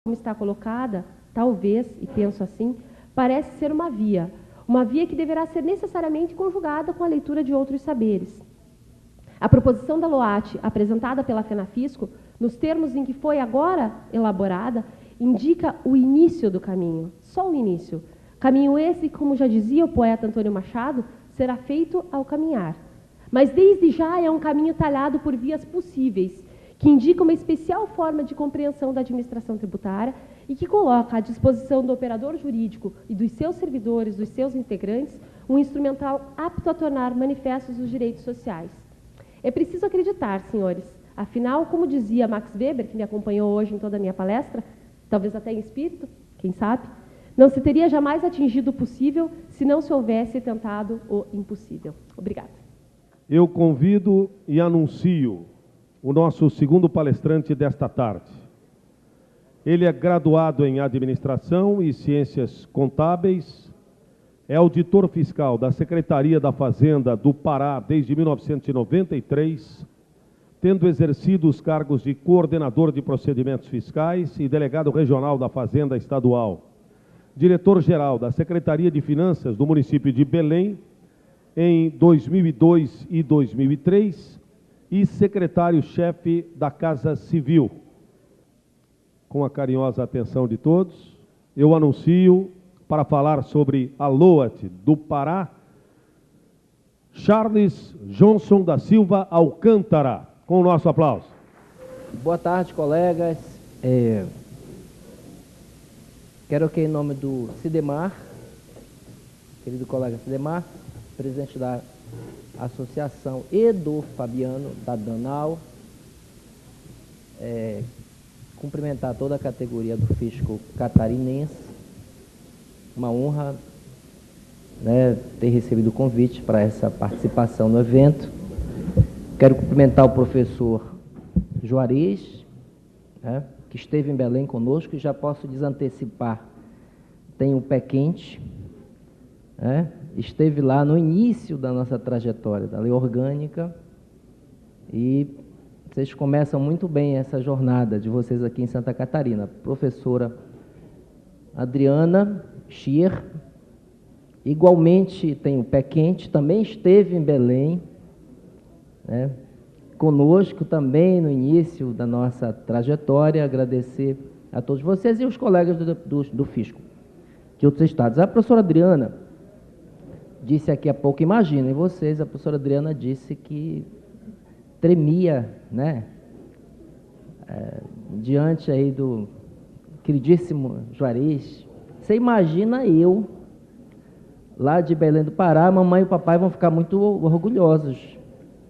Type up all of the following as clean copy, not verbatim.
como está colocada, talvez, e penso assim, parece ser uma via que deverá ser necessariamente conjugada com a leitura de outros saberes. A proposição da LOAT, apresentada pela FENAFISCO, nos termos em que foi agora elaborada, indica o início do caminho, só o início. Caminho esse, como já dizia o poeta Antônio Machado, será feito ao caminhar. Mas desde já é um caminho talhado por vias possíveis, que indica uma especial forma de compreensão da administração tributária e que coloca à disposição do operador jurídico e dos seus servidores, dos seus integrantes, um instrumental apto a tornar manifestos os direitos sociais. É preciso acreditar, senhores, afinal, como dizia Max Weber, que me acompanhou hoje em toda a minha palestra, talvez até em espírito, quem sabe, não se teria jamais atingido o possível se não se houvesse tentado o impossível. Obrigada. Eu convido e anuncio o nosso segundo palestrante desta tarde. Ele é graduado em Administração e Ciências Contábeis, é auditor fiscal da Secretaria da Fazenda do Pará desde 1993, tendo exercido os cargos de coordenador de procedimentos fiscais e delegado regional da Fazenda Estadual, diretor-geral da Secretaria de Finanças do município de Belém em 2002 e 2003 e secretário-chefe da Casa Civil. Com a carinhosa atenção de todos, eu anuncio para falar sobre a LOAT do Pará, Charles Johnson da Silva Alcântara, com o nosso aplauso. Boa tarde, colegas. Quero aqui em nome do Cidemar, querido colega Cidemar, presidente da associação, e do Fabiano, da Danal, cumprimentar toda a categoria do fisco catarinense. Uma honra, né, ter recebido o convite para essa participação no evento. Quero cumprimentar o professor Juarez, né, que esteve em Belém conosco, e já posso desantecipar, tem o pé quente, né, esteve lá no início da nossa trajetória da lei orgânica, e vocês começam muito bem essa jornada de vocês aqui em Santa Catarina. Professora Adriana Schier, igualmente tem o pé quente, também esteve em Belém, né, conosco também no início da nossa trajetória. Agradecer a todos vocês e os colegas do fisco de outros estados. A professora Adriana disse aqui há pouco, imaginem vocês, a professora Adriana disse que tremia, né, diante aí do queridíssimo Juarez. Você imagina eu, lá de Belém do Pará, a mamãe e o papai vão ficar muito orgulhosos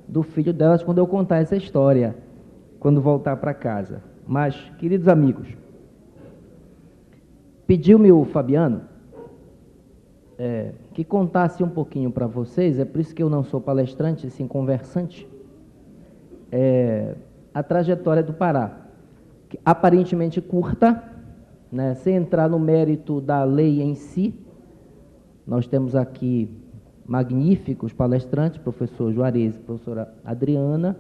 do filho delas quando eu contar essa história, quando voltar para casa. Mas, queridos amigos, pediu-me o Fabiano que contasse um pouquinho para vocês, é por isso que eu não sou palestrante, sim conversante, a trajetória do Pará, que aparentemente curta, né, sem entrar no mérito da lei em si. Nós temos aqui magníficos palestrantes, professor Juarez e professora Adriana.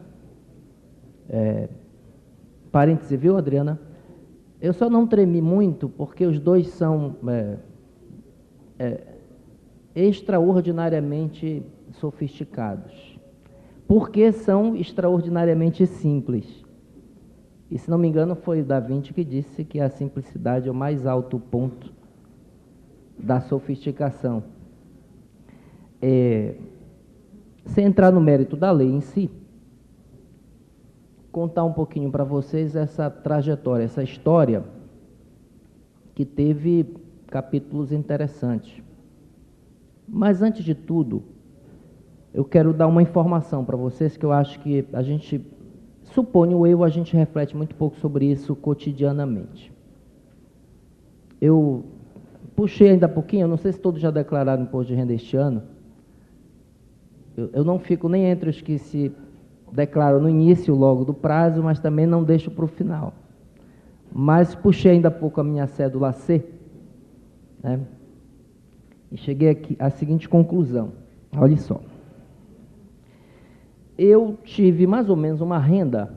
Parêntese, viu, Adriana? Eu só não tremi muito porque os dois são extraordinariamente sofisticados, porque são extraordinariamente simples. E, se não me engano, foi o Da Vinci que disse que a simplicidade é o mais alto ponto da sofisticação. Sem entrar no mérito da lei em si, contar um pouquinho para vocês essa trajetória, essa história que teve capítulos interessantes. Mas, antes de tudo, eu quero dar uma informação para vocês que eu acho que a gente, suponho eu, a gente reflete muito pouco sobre isso cotidianamente. Eu puxei ainda pouquinho, eu não sei se todos já declararam imposto de renda este ano. Eu não fico nem entre os que se declaram no início logo do prazo, mas também não deixo para o final. Mas puxei ainda pouco a minha cédula C, né, e cheguei aqui à seguinte conclusão. Olha só. Eu tive mais ou menos uma renda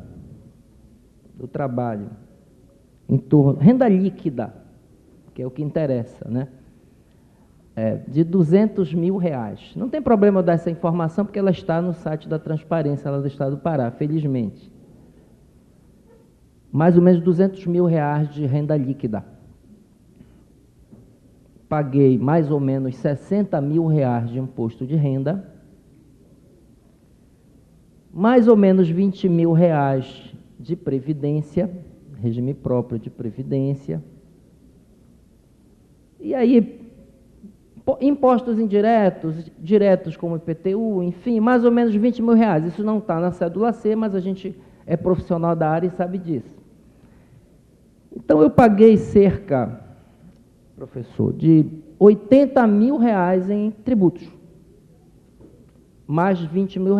do trabalho em torno, renda líquida, que é o que interessa, né? De R$200 mil. Não tem problema eu dar essa informação, porque ela está no site da Transparência lá do Estado do Pará, felizmente. Mais ou menos R$200 mil de renda líquida. Paguei mais ou menos R$60 mil de imposto de renda, mais ou menos R$20 mil de previdência, regime próprio de previdência. E aí, impostos indiretos, diretos como IPTU, enfim, mais ou menos R$20 mil. Isso não está na cédula C, mas a gente é profissional da área e sabe disso. Então, eu paguei cerca, professor, de R$80 mil em tributos, mais R$20 mil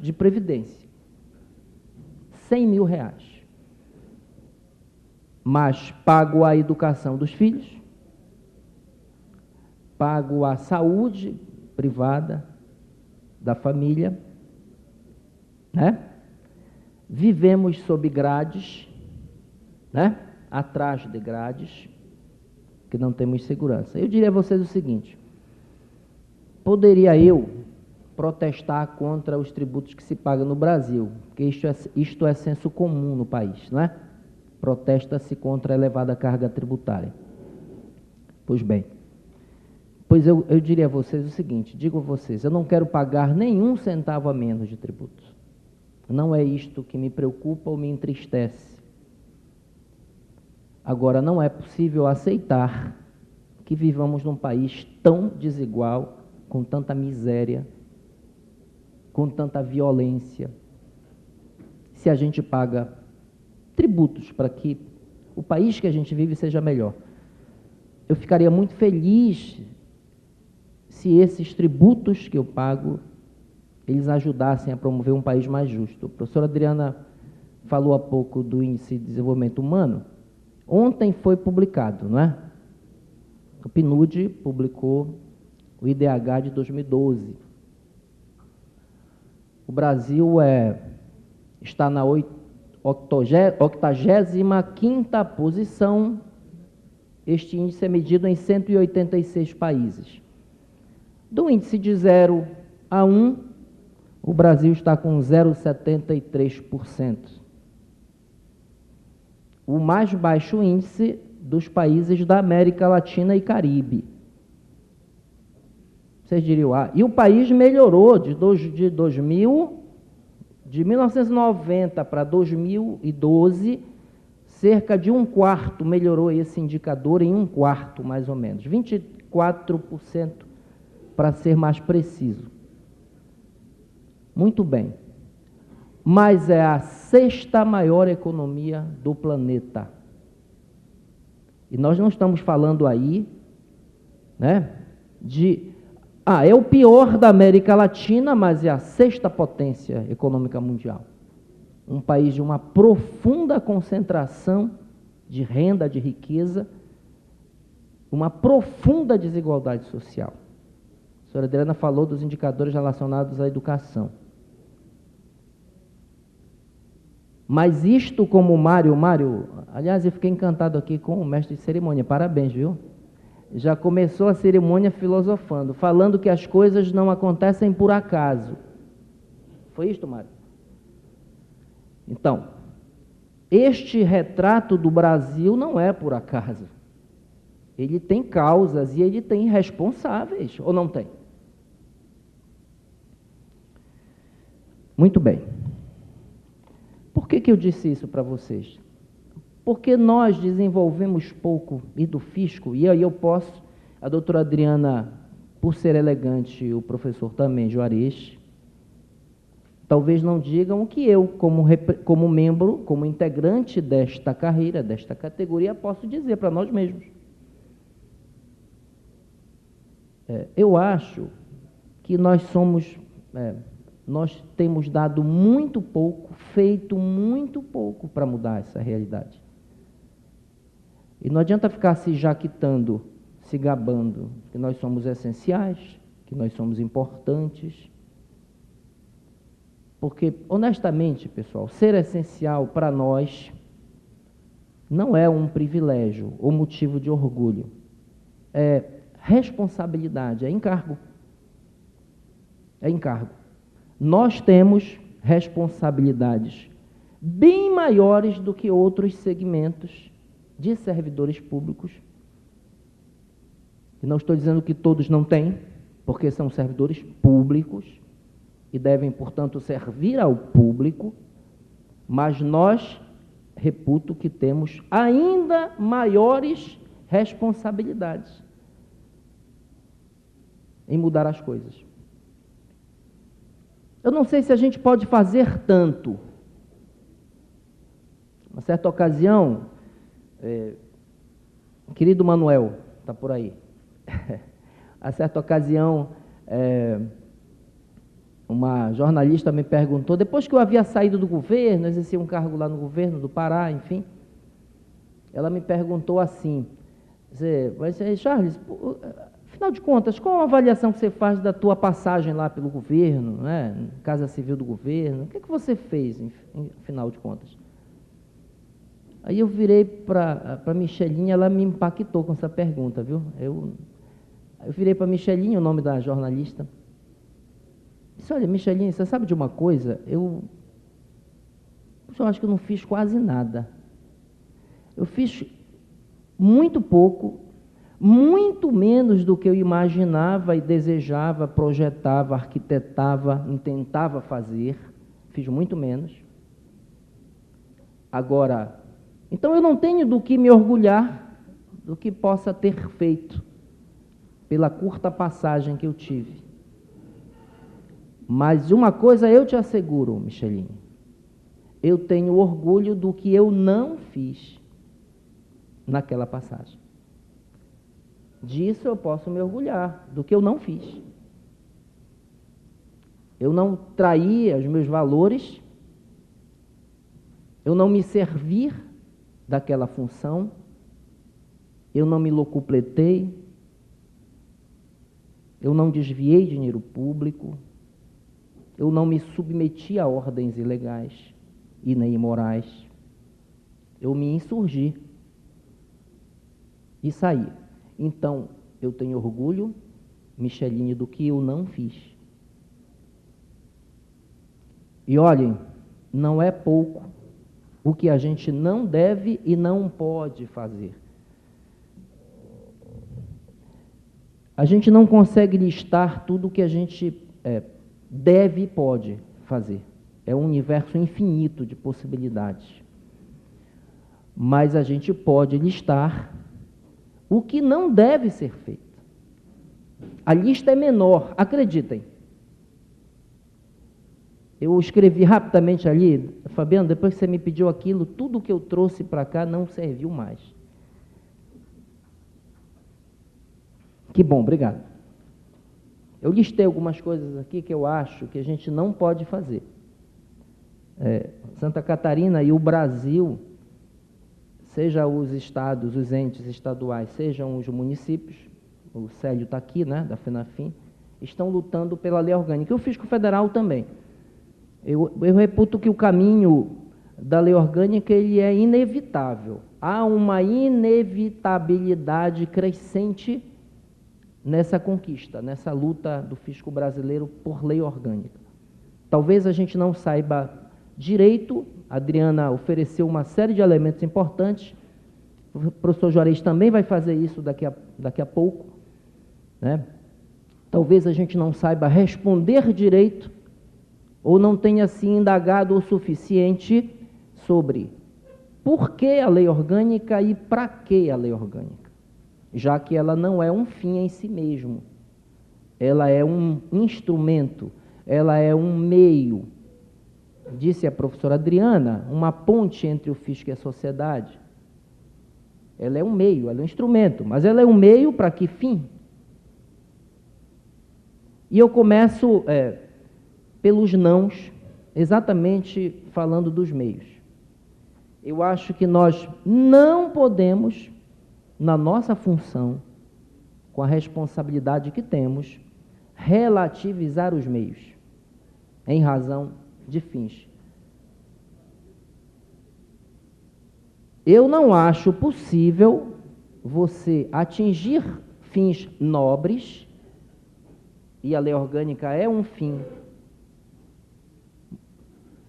de previdência, R$100 mil. Mas pago a educação dos filhos, pago a saúde privada da família, né? Vivemos sob grades, né? Atrás de grades, que não temos segurança. Eu diria a vocês o seguinte: poderia eu protestar contra os tributos que se pagam no Brasil, porque isto é senso comum no país, não é? Protesta-se contra a elevada carga tributária. Pois bem, eu diria a vocês o seguinte, digo a vocês, eu não quero pagar nenhum centavo a menos de tributos. Não é isto que me preocupa ou me entristece. Agora, não é possível aceitar que vivamos num país tão desigual, com tanta miséria, com tanta violência, se a gente paga tributos para que o país que a gente vive seja melhor. Eu ficaria muito feliz se esses tributos que eu pago, eles ajudassem a promover um país mais justo. A professora Adriana falou há pouco do Índice de Desenvolvimento Humano. Ontem foi publicado, não é? O PNUD publicou o IDH de 2012. O Brasil está na 85ª posição. Este índice é medido em 186 países. Do índice de 0 a 1, o Brasil está com 0,73%. O mais baixo índice dos países da América Latina e Caribe. Vocês diriam, e o país melhorou de 1990 para 2012, cerca de 1/4 melhorou esse indicador, em 1/4 mais ou menos, 24% para ser mais preciso. Muito bem. Mas é a 6ª maior economia do planeta. E nós não estamos falando aí, né, é o pior da América Latina, mas é a 6ª potência econômica mundial. Um país de uma profunda concentração de renda, de riqueza, uma profunda desigualdade social. A senhora Adriana falou dos indicadores relacionados à educação. Mas isto, como Mário, aliás, eu fiquei encantado aqui com o mestre de cerimônia, parabéns, viu? Já começou a cerimônia filosofando, falando que as coisas não acontecem por acaso. Foi isto, Mário? Então, este retrato do Brasil não é por acaso. Ele tem causas e ele tem responsáveis, ou não tem? Muito bem. Por que eu disse isso para vocês? Porque nós desenvolvemos pouco e do fisco, e aí eu posso, a doutora Adriana, por ser elegante, o professor também, Juarez, talvez não digam o que eu, como membro, como integrante desta carreira, desta categoria, posso dizer para nós mesmos. Eu acho que nós temos dado muito pouco, feito muito pouco para mudar essa realidade. E não adianta ficar se jaquitando, se gabando, que nós somos essenciais, que nós somos importantes. Porque, honestamente, pessoal, ser essencial para nós não é um privilégio ou motivo de orgulho. É responsabilidade, é encargo. É encargo. Nós temos responsabilidades bem maiores do que outros segmentos de servidores públicos. E não estou dizendo que todos não têm, porque são servidores públicos e devem, portanto, servir ao público, mas nós, reputo, que temos ainda maiores responsabilidades em mudar as coisas. Eu não sei se a gente pode fazer tanto. Uma certa ocasião, querido Manuel, está por aí, a certa ocasião, uma jornalista me perguntou, depois que eu havia saído do governo, exercia um cargo lá no governo do Pará, enfim, ela me perguntou assim, Charles, afinal de contas, qual a avaliação que você faz da tua passagem lá pelo governo, né, Casa Civil do governo, o que você fez, afinal de contas? Aí eu virei para a Michelinha, ela me impactou com essa pergunta, viu? Eu virei para a Michelinha, o nome da jornalista, disse, olha, Michelinha, você sabe de uma coisa? Eu acho que eu não fiz quase nada. Eu fiz muito pouco, muito menos do que eu imaginava e desejava, projetava, arquitetava, intentava fazer. Fiz muito menos. Agora, então eu não tenho do que me orgulhar do que possa ter feito pela curta passagem que eu tive. Mas uma coisa eu te asseguro, Michelinha, eu tenho orgulho do que eu não fiz naquela passagem. Disso eu posso me orgulhar, do que eu não fiz. Eu não traí os meus valores, eu não me servi daquela função, eu não me locupletei, eu não desviei dinheiro público, eu não me submeti a ordens ilegais e nem imorais. Eu me insurgi e saí. Então, eu tenho orgulho, Michelinha, do que eu não fiz. E olhem, não é pouco o que a gente não deve e não pode fazer. A gente não consegue listar tudo o que a gente deve e pode fazer. É um universo infinito de possibilidades. Mas a gente pode listar o que não deve ser feito. A lista é menor, acreditem. Eu escrevi rapidamente ali, Fabiano, depois que você me pediu aquilo, tudo que eu trouxe para cá não serviu mais. Que bom, obrigado. Eu listei algumas coisas aqui que eu acho que a gente não pode fazer. Santa Catarina e o Brasil, seja os estados, os entes estaduais, sejam os municípios, o Célio está aqui, né, da FENAFIM, estão lutando pela lei orgânica. E o Fisco Federal também. Eu reputo que o caminho da lei orgânica ele é inevitável. Há uma inevitabilidade crescente nessa conquista, nessa luta do fisco brasileiro por lei orgânica. Talvez a gente não saiba direito, a Adriana ofereceu uma série de elementos importantes, o professor Juarez também vai fazer isso daqui a pouco, né? Talvez a gente não saiba responder direito, ou não tenha se indagado o suficiente sobre por que a lei orgânica e para que a lei orgânica, já que ela não é um fim em si mesmo, ela é um instrumento, ela é um meio, disse a professora Adriana, uma ponte entre o fisco e a sociedade. Ela é um meio, ela é um instrumento, mas ela é um meio para que fim? E eu começo pelos nãos, exatamente falando dos meios. Eu acho que nós não podemos, na nossa função, com a responsabilidade que temos, relativizar os meios, em razão de fins. Eu não acho possível você atingir fins nobres, e a lei orgânica é um fim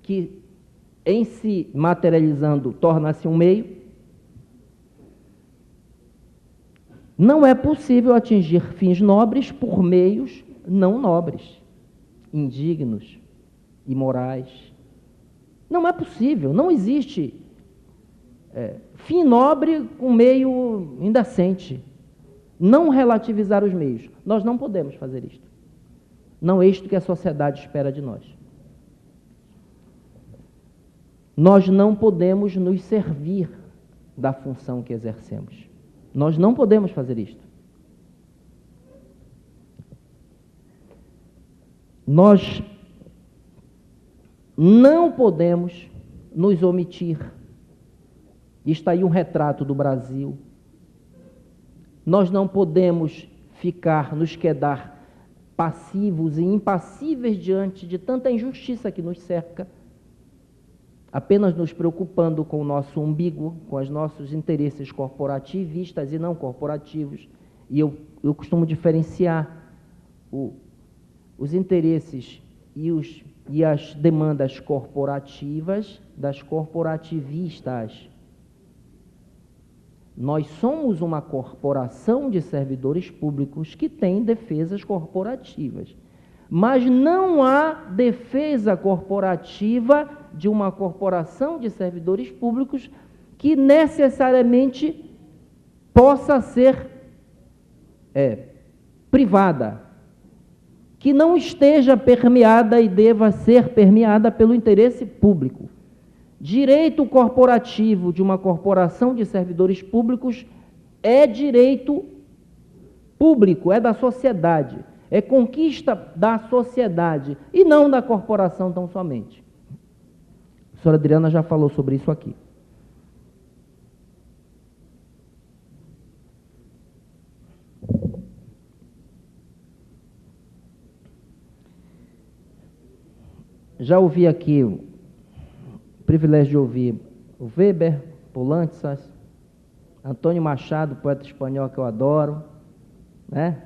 que, em se materializando, torna-se um meio. Não é possível atingir fins nobres por meios não nobres, indignos, imorais. Não é possível, não existe fim nobre com meio indecente. Não relativizar os meios. Nós não podemos fazer isto. Não é isto que a sociedade espera de nós. Nós não podemos nos servir da função que exercemos. Nós não podemos fazer isto. Nós não podemos nos omitir. Está aí um retrato do Brasil. Nós não podemos nos quedar passivos e impassíveis diante de tanta injustiça que nos cerca, apenas nos preocupando com o nosso umbigo, com os nossos interesses corporativistas e não corporativos. E eu costumo diferenciar os interesses e as demandas corporativas das corporativistas. Nós somos uma corporação de servidores públicos que tem defesas corporativas, mas não há defesa corporativa de uma corporação de servidores públicos que necessariamente possa ser privada, que não esteja permeada e deva ser permeada pelo interesse público. Direito corporativo de uma corporação de servidores públicos é direito público, é da sociedade, é conquista da sociedade e não da corporação tão somente. A senhora Adriana já falou sobre isso aqui. Já ouvi aqui o privilégio de ouvir o Weber, Poulantzas, Antônio Machado, poeta espanhol que eu adoro, né?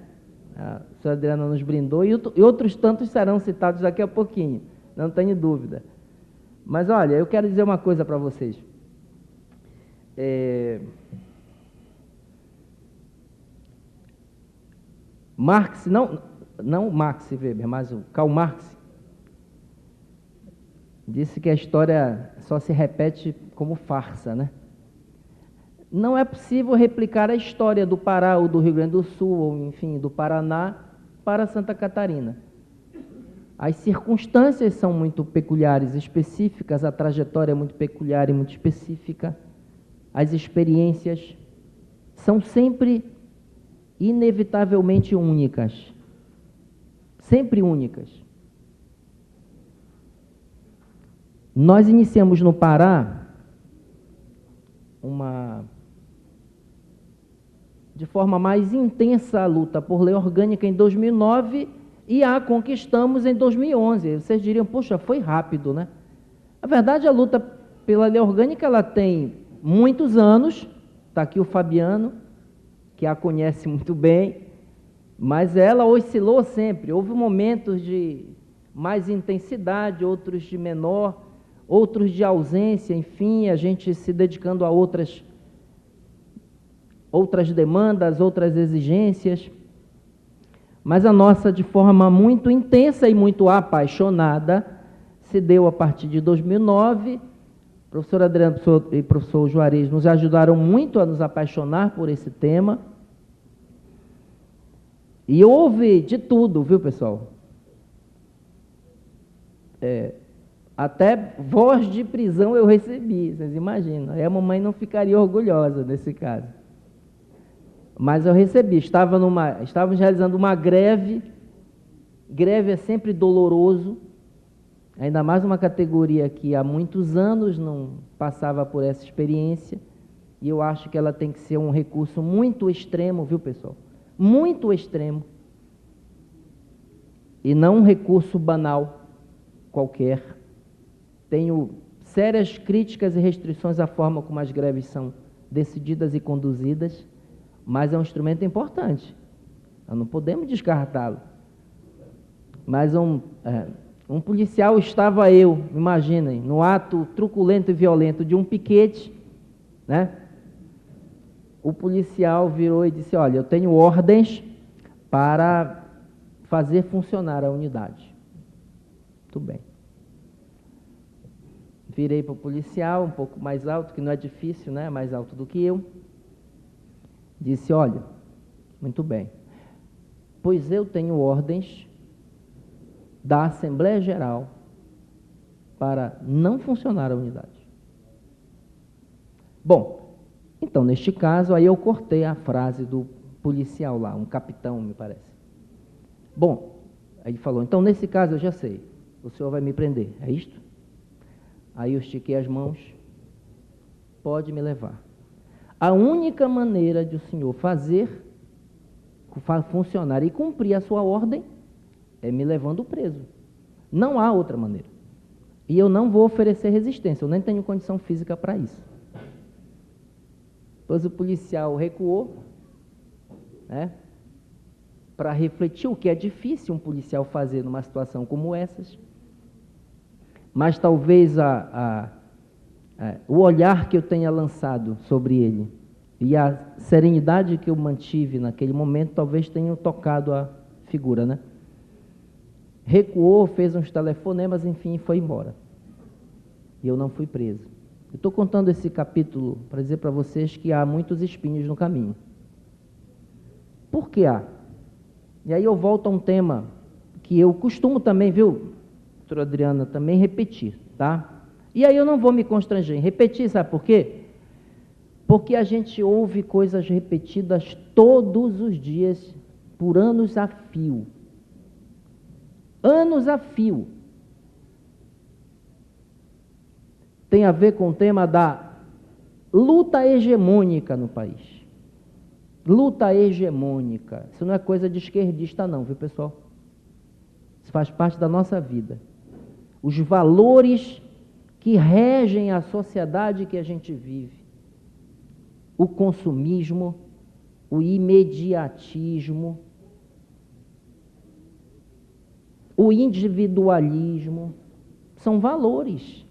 A senhora Adriana nos brindou, e outros tantos serão citados daqui a pouquinho, não tenho dúvida. Mas olha, eu quero dizer uma coisa para vocês. Marx, não Max Weber, mas o Karl Marx, disse que a história só se repete como farsa, né? Não é possível replicar a história do Pará ou do Rio Grande do Sul, ou enfim, do Paraná, para Santa Catarina. As circunstâncias são muito peculiares, específicas, a trajetória é muito peculiar e muito específica, as experiências são sempre inevitavelmente únicas, sempre únicas. Nós iniciamos no Pará de forma mais intensa a luta por lei orgânica em 2009 e a conquistamos em 2011. Vocês diriam, poxa, foi rápido, né? Na verdade, a luta pela lei orgânica ela tem muitos anos. Está aqui o Fabiano, que a conhece muito bem, mas ela oscilou sempre. Houve momentos de mais intensidade, outros de menor, outros de ausência, enfim, a gente se dedicando a outras demandas, outras exigências. Mas a nossa, de forma muito intensa e muito apaixonada, se deu a partir de 2009. O professor Adriano e o professor Juarez nos ajudaram muito a nos apaixonar por esse tema. E houve de tudo, viu, pessoal? Até voz de prisão eu recebi, vocês imaginam. Aí a mamãe não ficaria orgulhosa nesse caso. Mas eu recebi, estávamos realizando uma greve. Greve é sempre doloroso, ainda mais uma categoria que há muitos anos não passava por essa experiência, e eu acho que ela tem que ser um recurso muito extremo, viu, pessoal? Muito extremo. E não um recurso banal qualquer. Tenho sérias críticas e restrições à forma como as greves são decididas e conduzidas, mas é um instrumento importante. Nós não podemos descartá-lo. Mas um policial, estava eu, imaginem, no ato truculento e violento de um piquete, né? O policial virou e disse: olha, eu tenho ordens para fazer funcionar a unidade. Muito bem. Virei para o policial, um pouco mais alto, que não é difícil, né? Mais alto do que eu. Disse: olha, muito bem, pois eu tenho ordens da Assembleia Geral para não funcionar a unidade. Bom, então, neste caso, aí eu cortei a frase do policial lá, um capitão, me parece. Bom, aí ele falou: então, nesse caso, eu já sei, o senhor vai me prender, é isto? Aí eu estiquei as mãos: pode me levar. A única maneira de o senhor fazer funcionar e cumprir a sua ordem é me levando preso. Não há outra maneira. E eu não vou oferecer resistência, eu nem tenho condição física para isso. Pois o policial recuou, né, para refletir, o que é difícil um policial fazer numa situação como essas. Mas talvez o olhar que eu tenha lançado sobre ele e a serenidade que eu mantive naquele momento talvez tenham tocado a figura, né? Recuou, fez uns telefonemas, enfim, foi embora. E eu não fui preso. Eu estou contando esse capítulo para dizer para vocês que há muitos espinhos no caminho. Por que há? E aí eu volto a um tema que eu costumo também, viu, doutora Adriana, também repetir, tá? E aí eu não vou me constranger em repetir, sabe por quê? Porque a gente ouve coisas repetidas todos os dias, por anos a fio. Anos a fio. Tem a ver com o tema da luta hegemônica no país. Luta hegemônica. Isso não é coisa de esquerdista não, viu, pessoal? Isso faz parte da nossa vida. Os valores que regem a sociedade que a gente vive. O consumismo, o imediatismo, o individualismo, são valores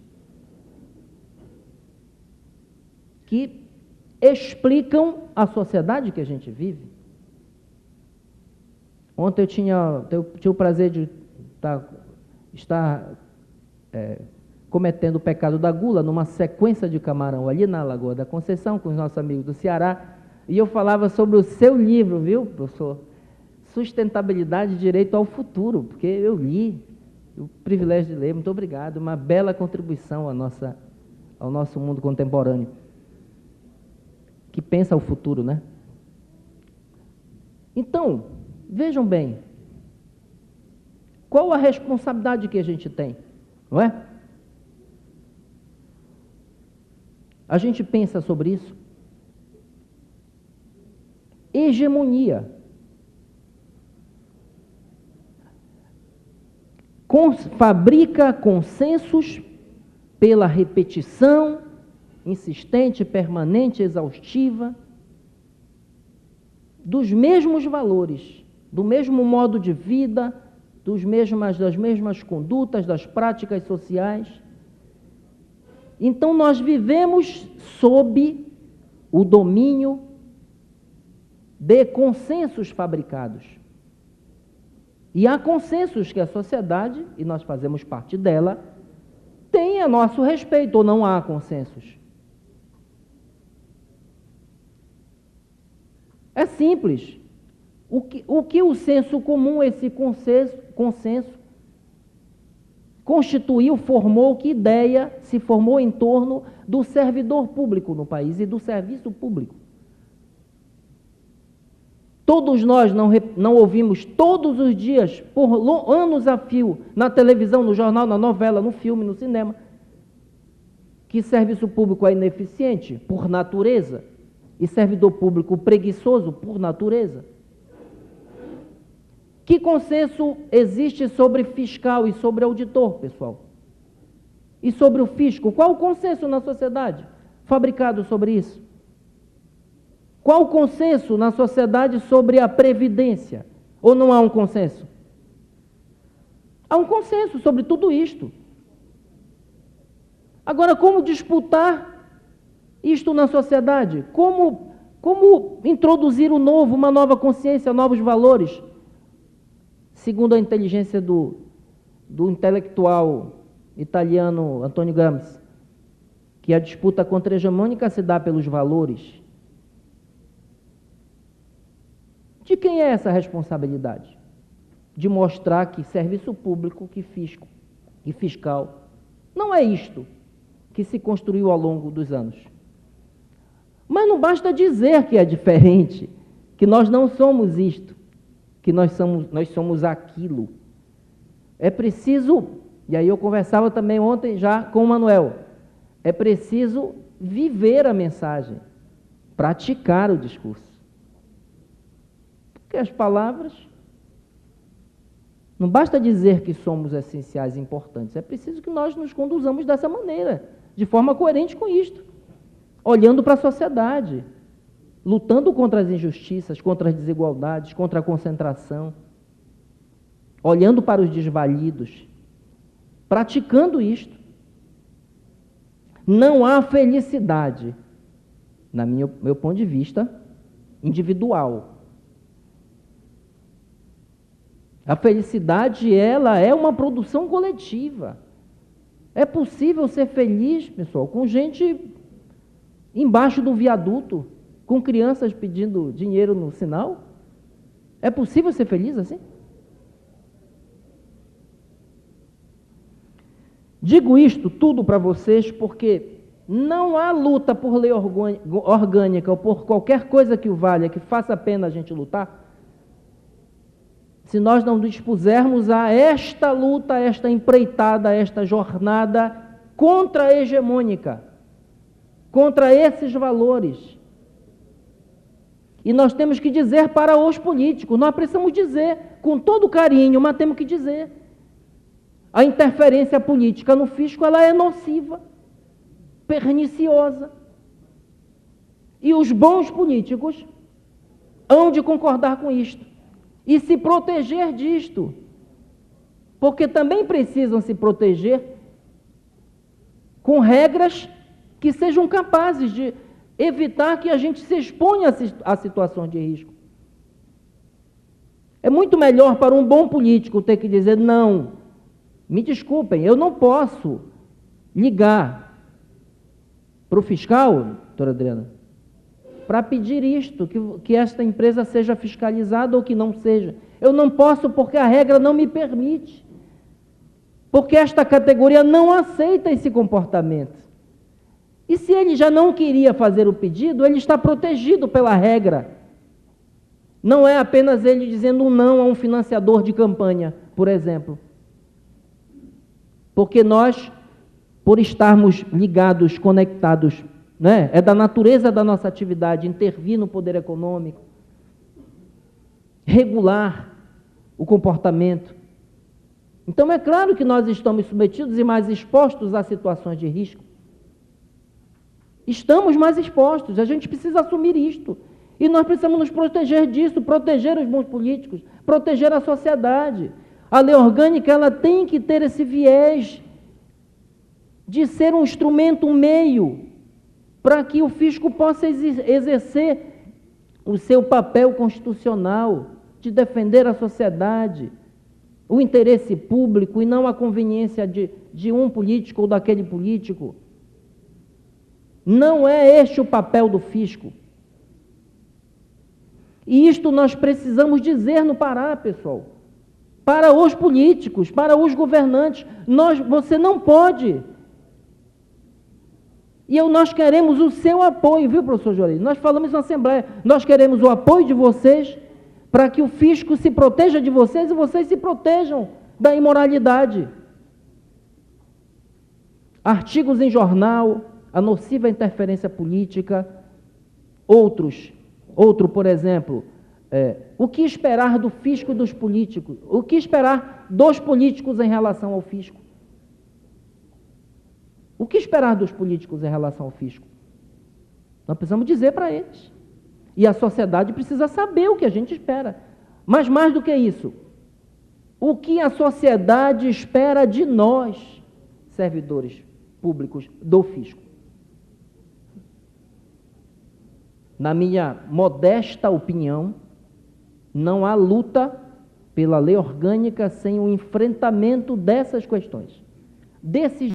que explicam a sociedade que a gente vive. Ontem eu tinha o prazer de estar cometendo o pecado da gula numa sequência de camarão ali na Lagoa da Conceição com os nossos amigos do Ceará, e eu falava sobre o seu livro, viu, professor? Sustentabilidade e Direito ao Futuro, porque eu li, o privilégio de ler, muito obrigado, uma bela contribuição ao nosso mundo contemporâneo, que pensa o futuro, né? Então, vejam bem, qual a responsabilidade que a gente tem, não é? A gente pensa sobre isso? Hegemonia. Fabrica consensos pela repetição insistente, permanente, exaustiva, dos mesmos valores, do mesmo modo de vida, das mesmas condutas, das práticas sociais. Então, nós vivemos sob o domínio de consensos fabricados. E há consensos que a sociedade, e nós fazemos parte dela, tem a nosso respeito, ou não há consensos. É simples. O que o senso comum, esse consenso, constituiu, formou, que ideia se formou em torno do servidor público no país e do serviço público. Todos nós não ouvimos todos os dias, por anos a fio, na televisão, no jornal, na novela, no filme, no cinema, que serviço público é ineficiente por natureza e servidor público preguiçoso por natureza. Que consenso existe sobre fiscal e sobre auditor, pessoal? E sobre o fisco, qual o consenso na sociedade fabricado sobre isso? Qual o consenso na sociedade sobre a previdência? Ou não há um consenso? Há um consenso sobre tudo isto. Agora, como disputar isto na sociedade? Como introduzir o novo, uma nova consciência, novos valores? Segundo a inteligência do intelectual italiano Antonio Gramsci, que a disputa contra-hegemônica se dá pelos valores. De quem é essa responsabilidade? De mostrar que serviço público, que fisco e fiscal, não é isto que se construiu ao longo dos anos. Mas não basta dizer que é diferente, que nós não somos isto, que nós somos aquilo. É preciso, e aí eu conversava também ontem já com o Manuel, é preciso viver a mensagem, praticar o discurso. Porque as palavras, não basta dizer que somos essenciais e importantes, é preciso que nós nos conduzamos dessa maneira, de forma coerente com isto, olhando para a sociedade, lutando contra as injustiças, contra as desigualdades, contra a concentração, olhando para os desvalidos, praticando isto. Não há felicidade, meu ponto de vista, individual. A felicidade, ela é uma produção coletiva. É possível ser feliz, pessoal, com gente embaixo do viaduto, com crianças pedindo dinheiro no sinal? É possível ser feliz assim? Digo isto tudo para vocês porque não há luta por lei orgânica ou por qualquer coisa que o valha, que faça a pena a gente lutar, se nós não dispusermos a esta luta, a esta empreitada, a esta jornada contra-hegemônica, contra esses valores. E nós temos que dizer para os políticos, nós precisamos dizer com todo carinho, mas temos que dizer. A interferência política no fisco, ela é nociva, perniciosa. E os bons políticos hão de concordar com isto e se proteger disto, porque também precisam se proteger com regras que sejam capazes de evitar que a gente se exponha a situações de risco. É muito melhor para um bom político ter que dizer, não, me desculpem, eu não posso ligar para o fiscal, doutora Adriana, para pedir isto, que esta empresa seja fiscalizada ou que não seja. Eu não posso porque a regra não me permite, porque esta categoria não aceita esse comportamento. E se ele já não queria fazer o pedido, ele está protegido pela regra. Não é apenas ele dizendo um não a um financiador de campanha, por exemplo. Porque nós, por estarmos ligados, conectados, né, é da natureza da nossa atividade intervir no poder econômico, regular o comportamento. Então é claro que nós estamos submetidos e mais expostos a situações de risco. Estamos mais expostos, a gente precisa assumir isto. E nós precisamos nos proteger disso, proteger os bons políticos, proteger a sociedade. A lei orgânica, ela tem que ter esse viés de ser um instrumento, um meio, para que o fisco possa exercer o seu papel constitucional de defender a sociedade, o interesse público e não a conveniência de um político ou daquele político. Não é este o papel do fisco. E isto nós precisamos dizer no Pará, pessoal. Para os políticos, para os governantes, você não pode. E nós queremos o seu apoio, viu, professor Joelho? Nós falamos na Assembleia, nós queremos o apoio de vocês para que o fisco se proteja de vocês e vocês se protejam da imoralidade. Artigos em jornal, a nociva interferência política, outro, por exemplo, o que esperar do fisco e dos políticos? O que esperar dos políticos em relação ao fisco? O que esperar dos políticos em relação ao fisco? Nós precisamos dizer para eles. E a sociedade precisa saber o que a gente espera. Mas mais do que isso, o que a sociedade espera de nós, servidores públicos do fisco? Na minha modesta opinião, não há luta pela lei orgânica sem o enfrentamento dessas questões, desses